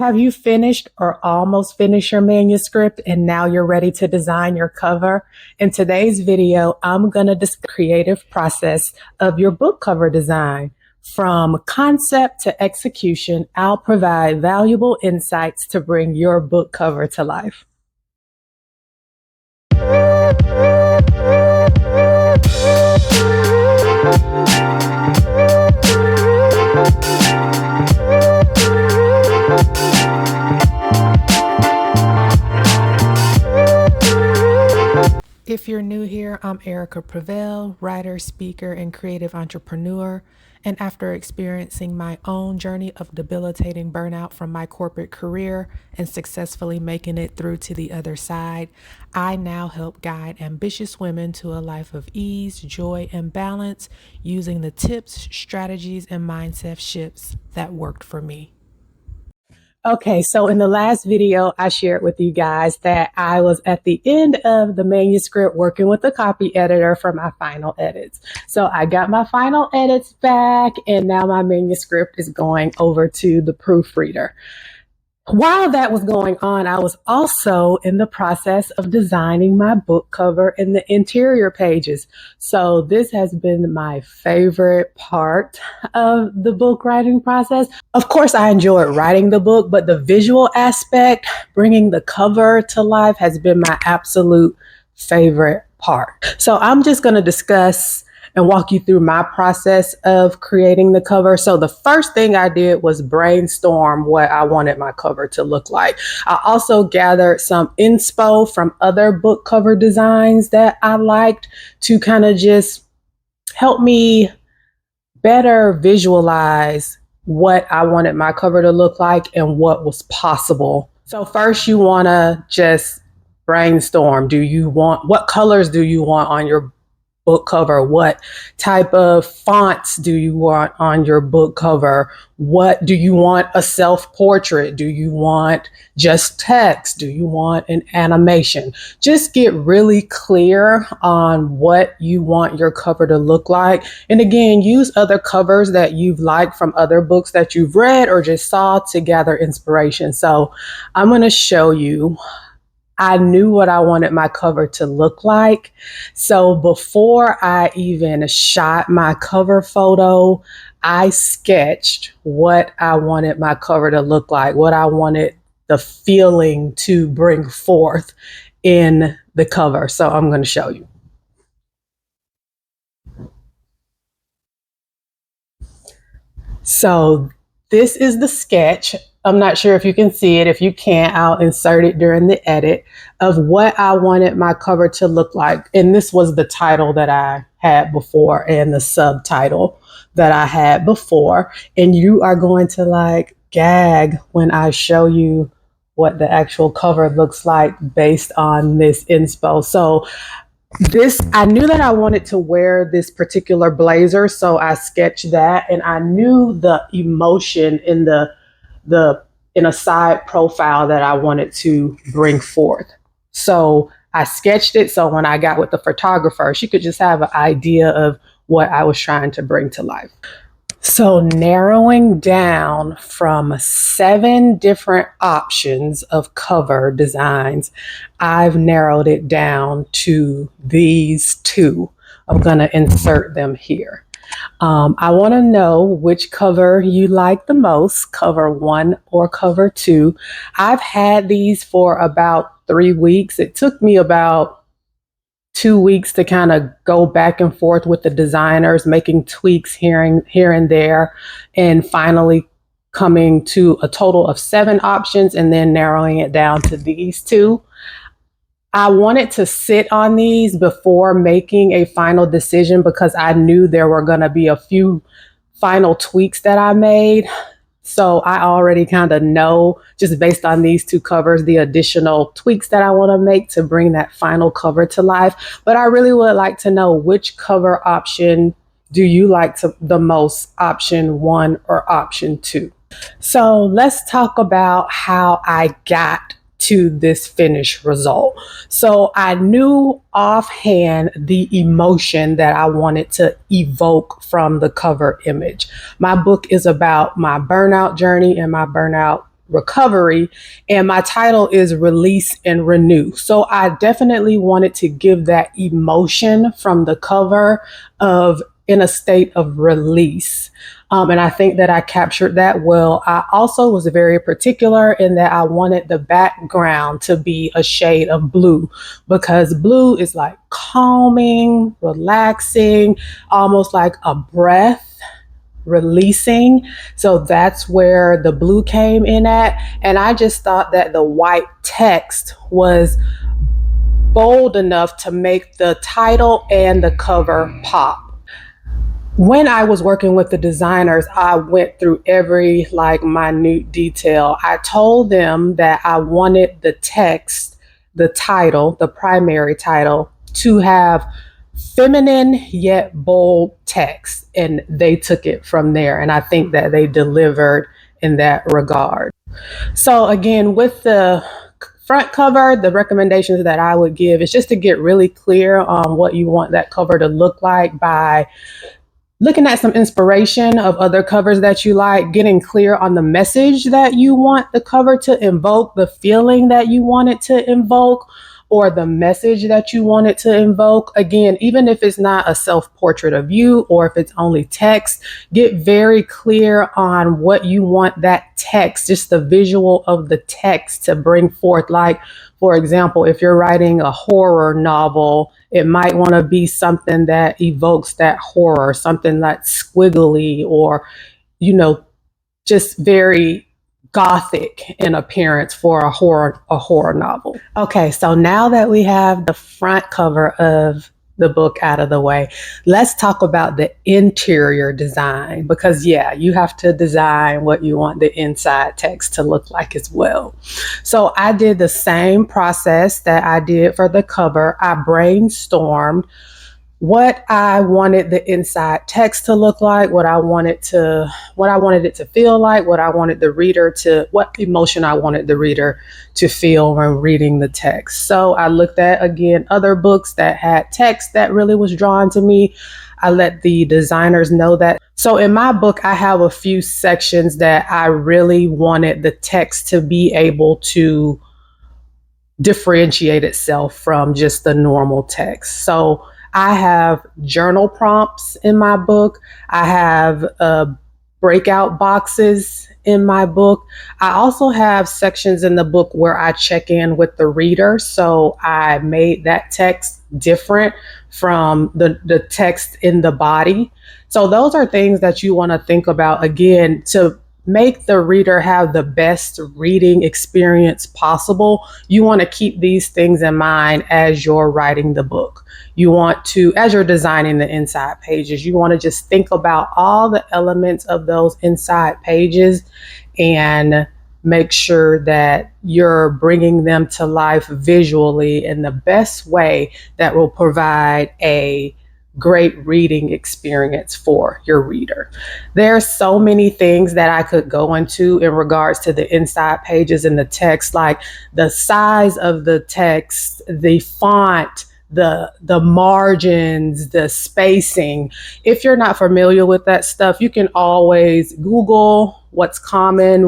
Have you finished or almost finished your manuscript and now you're ready to design your cover? In today's video, I'm going to discuss the creative process of your book cover design. From concept to execution, I'll provide valuable insights to bring your book cover to life. If you're new here, I'm Erica Prevail, writer, speaker, and creative entrepreneur. And after experiencing my own journey of debilitating burnout from my corporate career and successfully making it through to the other side, I now help guide ambitious women to a life of ease, joy, and balance using the tips, strategies, and mindset shifts that worked for me. Okay, so in the last video, I shared with you guys that I was at the end of the manuscript working with the copy editor for my final edits. So I got my final edits back, and now my manuscript is going over to the proofreader. While that was going on, I was also in the process of designing my book cover and the interior pages. So this has been my favorite part of the book writing process. Of course, I enjoyed writing the book, but the visual aspect, bringing the cover to life, has been my absolute favorite part. So I'm just going to discuss and walk you through my process of creating the cover. So the first thing I did was brainstorm what I wanted my cover to look like. I also gathered some inspo from other book cover designs that I liked to kind of just help me better visualize what I wanted my cover to look like and what was possible. So first you want to just brainstorm. What colors do you want on your book cover? What type of fonts do you want on your book cover? What do you want? A self-portrait? Do you want just text? Do you want an animation? Just get really clear on what you want your cover to look like. And again, use other covers that you've liked from other books that you've read or just saw to gather inspiration. So I'm going to show you. I knew what I wanted my cover to look like. So before I even shot my cover photo, I sketched what I wanted my cover to look like, what I wanted the feeling to bring forth in the cover. So I'm going to show you. So this is the sketch. I'm not sure if you can see it. If you can't, I'll insert it during the edit of what I wanted my cover to look like. And this was the title that I had before and the subtitle that I had before. And you are going to like gag when I show you what the actual cover looks like based on this inspo. So I knew that I wanted to wear this particular blazer, so I sketched that, and I knew the emotion in in a side profile that I wanted to bring forth. So I sketched it, so when I got with the photographer, she could just have an idea of what I was trying to bring to life. So narrowing down from 7 different options of cover designs, I've narrowed it down to these 2. I'm going to insert them here. I want to know which cover you like the most, cover 1 or cover 2. I've had these for about 3 weeks. It took me about 2 weeks to kind of go back and forth with the designers, making tweaks here and there, and finally coming to a total of 7 options and then narrowing it down to these 2. I wanted to sit on these before making a final decision because I knew there were going to be a few final tweaks that I made. So I already kind of know, just based on these 2 covers, the additional tweaks that I want to make to bring that final cover to life. But I really would like to know, which cover option do you like the most, option 1 or option 2? So let's talk about how I got to this finished result. So I knew offhand the emotion that I wanted to evoke from the cover image. My book is about my burnout journey and my burnout recovery, and my title is Release and Renew. So I definitely wanted to give that emotion from the cover of in a state of release. And I think that I captured that well. I also was very particular in that I wanted the background to be a shade of blue, because blue is like calming, relaxing, almost like a breath, releasing. So that's where the blue came in at. And I just thought that the white text was bold enough to make the title and the cover pop. When I was working with the designers, I went through every minute detail. I told them that I wanted the text, the title, the primary title, to have feminine yet bold text, and they took it from there. And I think that they delivered in that regard. So again, with the front cover, the recommendations that I would give is just to get really clear on what you want that cover to look like by looking at some inspiration of other covers that you like, getting clear on the message that you want the cover to invoke, the feeling that you want it to invoke, or the message that you want it to invoke. Again, even if it's not a self-portrait of you or if it's only text, get very clear on what you want that text, just the visual of the text to bring forth. Like, for example, if you're writing a horror novel, it might want to be something that evokes that horror, something that's squiggly or, just very gothic in appearance for a horror novel. Okay, so now that we have the front cover of the book out of the way, let's talk about the interior design, because you have to design what you want the inside text to look like as well. So I did the same process that I did for the cover. I brainstormed what I wanted the inside text to look like, what I wanted it to feel like, what emotion I wanted the reader to feel when reading the text. So I looked at, again, other books that had text that really was drawn to me. I let the designers know that. So in my book, I have a few sections that I really wanted the text to be able to differentiate itself from just the normal text. So I have journal prompts in my book. I have breakout boxes in my book. I also have sections in the book where I check in with the reader. So I made that text different from the text in the body. So those are things that you want to think about, again, to make the reader have the best reading experience possible. You want to keep these things in mind as you're writing the book. You want to, as you're designing the inside pages, you want to just think about all the elements of those inside pages and make sure that you're bringing them to life visually in the best way that will provide a great reading experience for your reader. There are so many things that I could go into in regards to the inside pages and the text, like the size of the text, the font, the margins, the spacing. If you're not familiar with that stuff, you can always Google what's common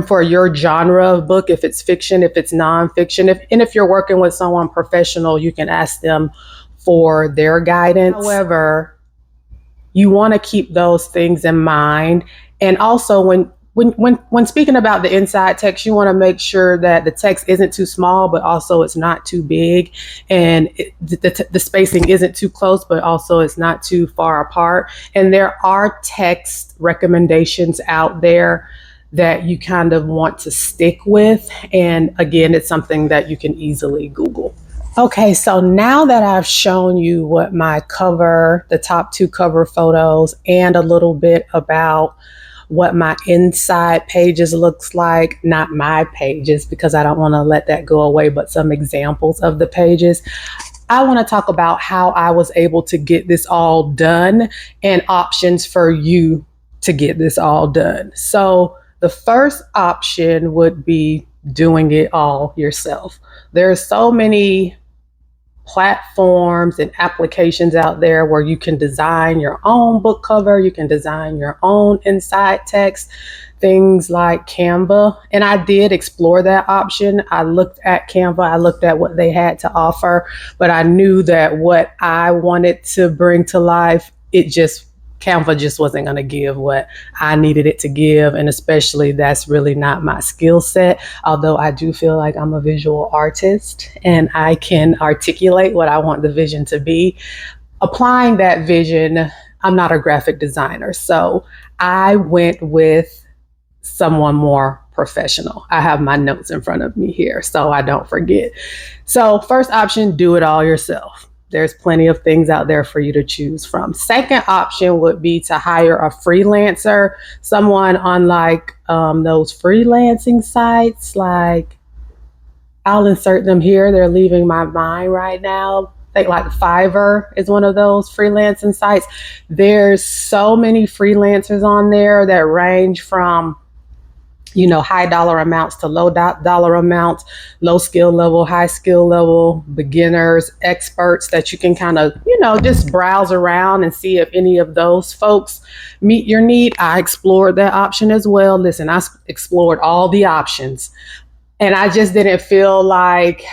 for your genre of book, if it's fiction, if it's nonfiction. If you're working with someone professional, you can ask them for their guidance. However, you want to keep those things in mind. And also when speaking about the inside text, you want to make sure that the text isn't too small, but also it's not too big. And the spacing isn't too close, but also it's not too far apart. And there are text recommendations out there that you kind of want to stick with. And again, it's something that you can easily Google. Okay, so now that I've shown you what my cover, the top two cover photos, and a little bit about what my inside pages looks like, not my pages because I don't want to let that go away, but some examples of the pages, I want to talk about how I was able to get this all done and options for you to get this all done. So the first option would be doing it all yourself. There are so many platforms and applications out there where you can design your own book cover, you can design your own inside text, things like Canva. And I did explore that option. I looked at Canva, I looked at what they had to offer, but I knew that what I wanted to bring to life, Canva just wasn't going to give what I needed it to give. And especially that's really not my skill set. Although I do feel like I'm a visual artist and I can articulate what I want the vision to be. Applying that vision, I'm not a graphic designer. So I went with someone more professional. I have my notes in front of me here so I don't forget. So first option, do it all yourself. There's plenty of things out there for you to choose from. Second option would be to hire a freelancer, someone on those freelancing sites. Like, I'll insert them here. They're leaving my mind right now. I think like Fiverr is one of those freelancing sites. There's so many freelancers on there that range from high dollar amounts to low dollar amounts, low skill level, high skill level, beginners, experts that you can kind of, just browse around and see if any of those folks meet your need. I explored that option as well. Listen, I explored all the options and I just didn't feel like,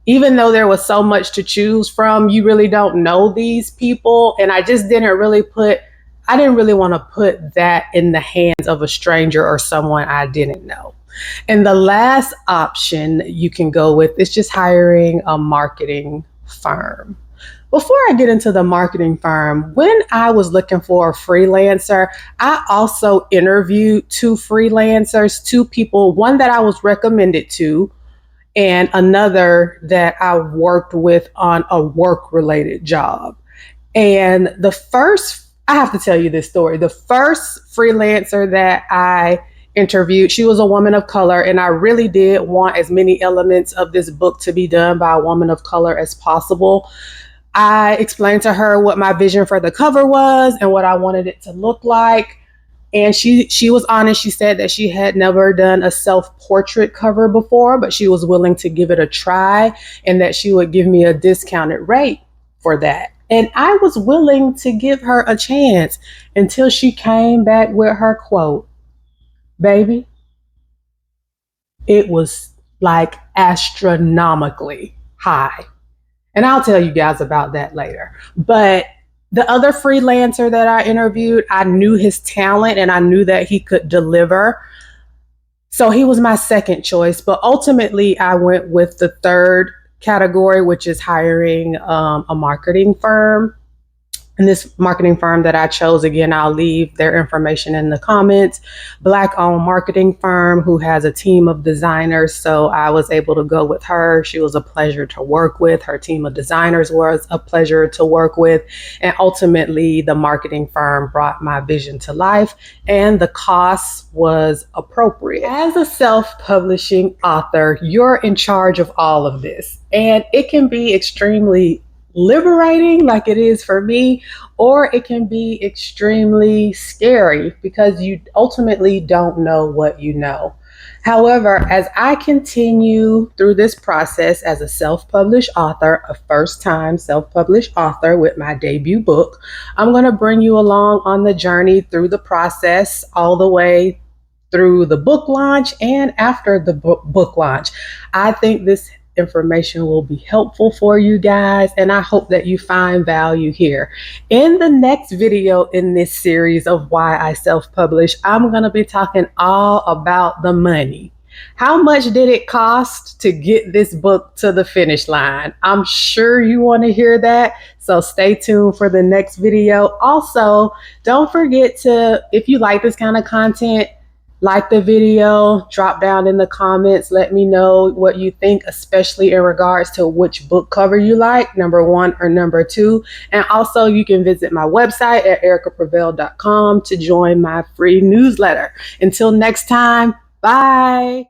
even though there was so much to choose from, you really don't know these people. And I just didn't really want to put that in the hands of a stranger or someone I didn't know. And the last option you can go with is just hiring a marketing firm. Before I get into the marketing firm, when I was looking for a freelancer, I also interviewed two freelancers, two people, one that I was recommended to, and another that I worked with on a work-related job. And I have to tell you this story. The first freelancer that I interviewed, she was a woman of color, and I really did want as many elements of this book to be done by a woman of color as possible. I explained to her what my vision for the cover was and what I wanted it to look like. And she was honest. She said that she had never done a self-portrait cover before, but she was willing to give it a try and that she would give me a discounted rate for that. And I was willing to give her a chance until she came back with her quote. Baby, it was like astronomically high. And I'll tell you guys about that later. But the other freelancer that I interviewed, I knew his talent and I knew that he could deliver. So he was my second choice. But ultimately, I went with the third category, which is hiring a marketing firm. And this marketing firm that I chose, again, I'll leave their information in the comments. Black-owned marketing firm who has a team of designers. So I was able to go with her. She was a pleasure to work with. Her team of designers was a pleasure to work with. And ultimately, the marketing firm brought my vision to life and the cost was appropriate. As a self-publishing author, you're in charge of all of this. And it can be extremely liberating like it is for me, or it can be extremely scary because you ultimately don't know what you know. However, as I continue through this process as a self-published author, a first-time self-published author with my debut book, I'm going to bring you along on the journey through the process all the way through the book launch and after the book launch. I think this information will be helpful for you guys, and I hope that you find value here. In the next video in this series of Why I Self-Publish, I'm going to be talking all about the money. How much did it cost to get this book to the finish line? I'm sure you want to hear that, so stay tuned for the next video. Also, don't forget to, if you like this kind of content, like the video, drop down in the comments, let me know what you think, especially in regards to which book cover you like, number 1 or number 2. And also you can visit my website at ericaprevail.com to join my free newsletter. Until next time, bye.